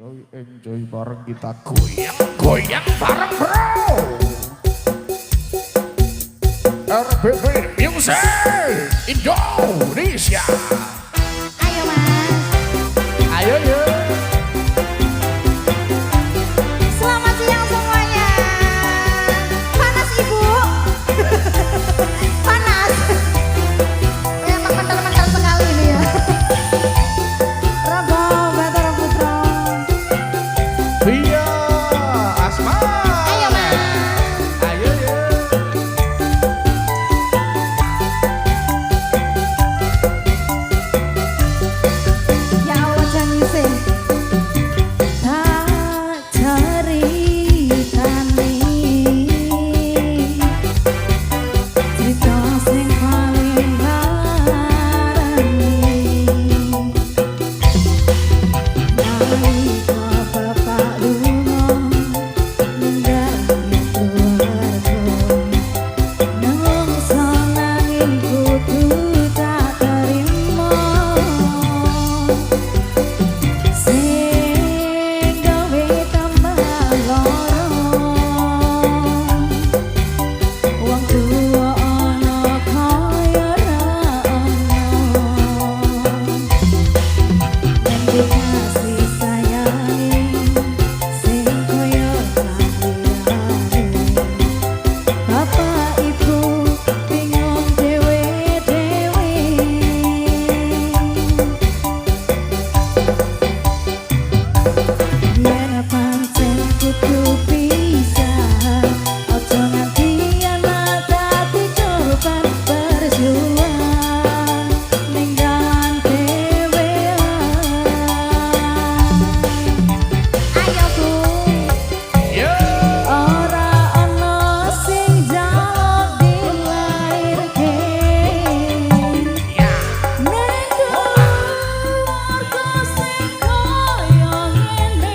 enjoy bareng kita goyang bareng bro. RBB Music Indonesia. Ayo mas. Ayo yuk. Selamat siang semuanya. Panas ibu. Panas. Memang mental-mental sekali ini ya. Rabo Batara Putra. Via Asma. Ayo mas. Ayo yuk. Ya Allah janise. Tak ceritani. Cerita sing paling larani. Nalika bapak lunga ninggalin keluarga. Nangsa nanging kudu tak terima. Sing gawe tambah lara. Wong tuwa ana kaya ra ana. Yen dikasih sayang sing kaya lahirane. Bapak ibu bingung dewe-dewe. Yen pancen kudu pisah, ojo nganti ana dadi korban berjuang ninggalan dhewean. Ayo Bu, Yo. ora ana sing jaluk dilairke. Ya. Nek keluarga sing kaya ngene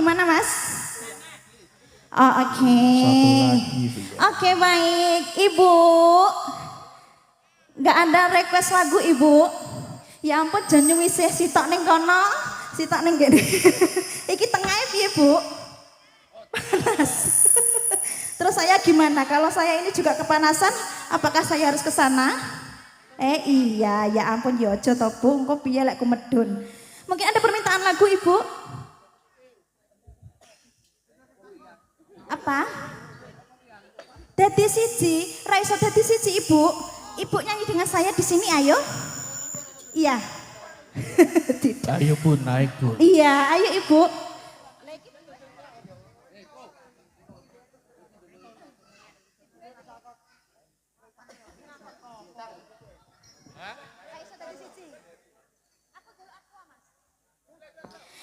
gimana Mas? Oh, oke. Oke, baik. Ibu, nggak ada request lagu Ibu? Ya ampun, jangan wisih sitok ning kono, sitok ning kene. Iki tengahnya piye Bu? Panas. Terus saya gimana? Kalau saya ini juga kepanasan, apakah saya harus ke sana? Iya, ya ampun, ya aja to Bu, engko piye lek kumedun. Mungkin ada permintaan lagu Ibu? Apa? Dadi siji, raiso dadi siji Ibu. Ibu nyanyi dengan saya di sini, ayo. Iya. Ayo Bu, naik Bu. Iya, ayo Ibu.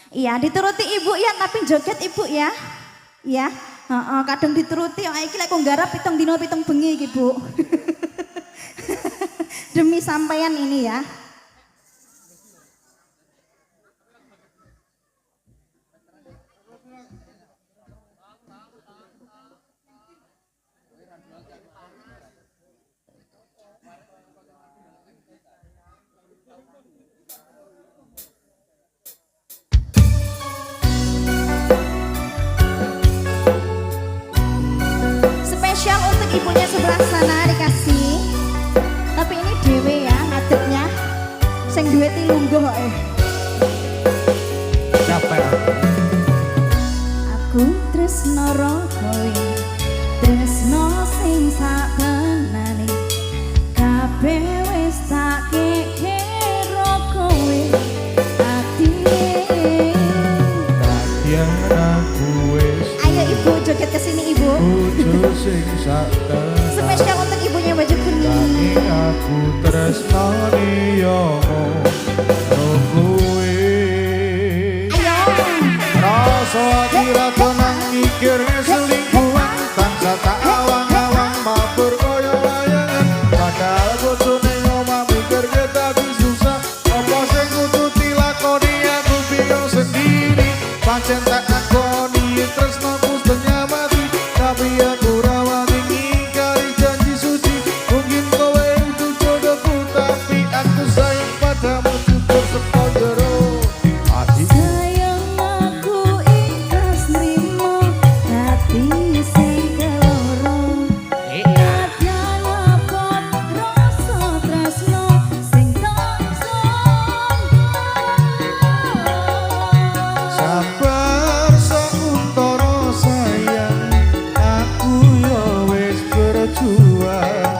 Iya, dituruti Ibu ya, tapi joget Ibu ya. Iya. Kadang dituruti, iki lek kok nggarap pitung dino pitung bengi iki Bu. Demi sampeyan ini ya. Spesial untuk ibunya sebelah sana dikasih. Tapi ini dewe ya ngadepnya. Sing duwe tilungguh kok Capek. Aku tresno ro kowe. Tresno sing sabenane. Kabeh wis tak kekero kowe. Atine. Kadyan aku wis. Ayo Ibu joget ke sini Ibu. Bojo sing satenan. Spesial untuk ibunya baju kuning. Nanging aku tresnani yo kowe. Ayo. Rasa ati ra tenang mikir selingkuhan, tansah tak awang-awang mabur koyo wayangan. Padahal bojone omah mikir tapi susah. Apa sing kudu dilakoni aku bingung sendiri. Pancen tak akoni tresnaku setengah mati, tapi aku rawani ngingkari janji suci. Mungkin kowe itu jodohku, tapi aku sayang padamu cukup sepojero hati. Sayang aku ikhlas nrimo hati sing keloro. Kadang lapor rasa tresno sing tansah. Sabar sauntara sayang, aku yo wis berjuang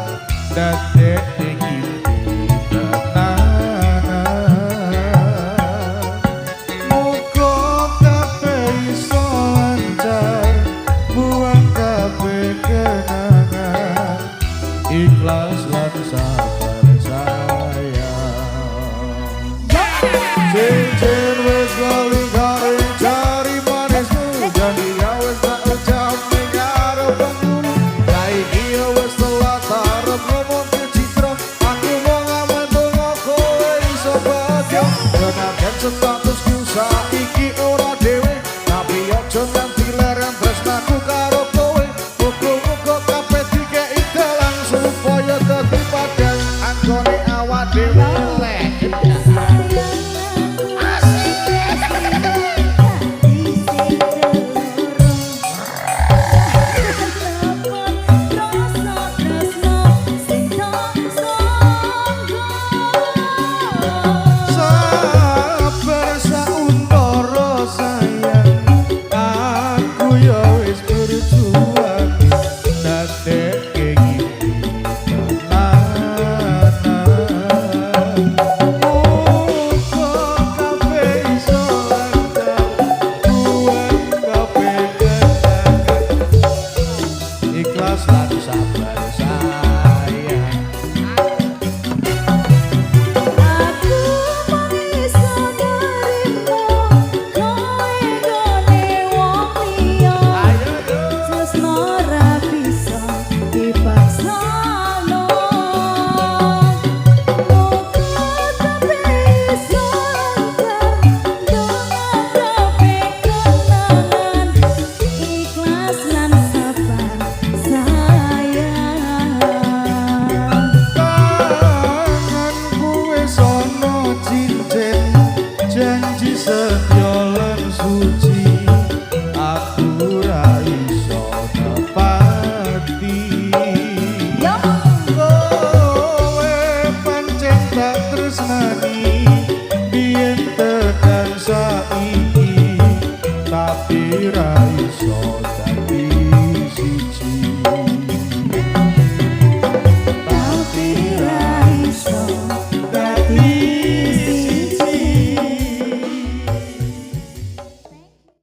dadek iki tenanan. Muga kabeh iso lancar, buang kabeh kenangan, ikhlas lan sabar sayang. Cincin wis galing-galing cari manismu, janji ya wis tak ucap ning karo penghulu. Saiki ya wis telat arep ngomong ke Citra, aku mau ngamen donga kowe iso bahagia. Tenaga statusku saiki ora dhewe, tapi aja nganti leren tresnaku karo kowe. Muga-muga kabeh dikeki dalan supaya dadi padang anggone awak dhewe. Sabar sauntara sayang, aku ya wis berjuang ndadekke iki tenanan. Muga kabeh iso lancar, buang kabeh kenangan, ikhlas lan sabar sayang. Aku mau iso nerimo kowe gone wong liya. Tresno ora bisa dipaksano. Muga kabeh iso lancar, donga kabeh kenangan. ra iso dadi siji.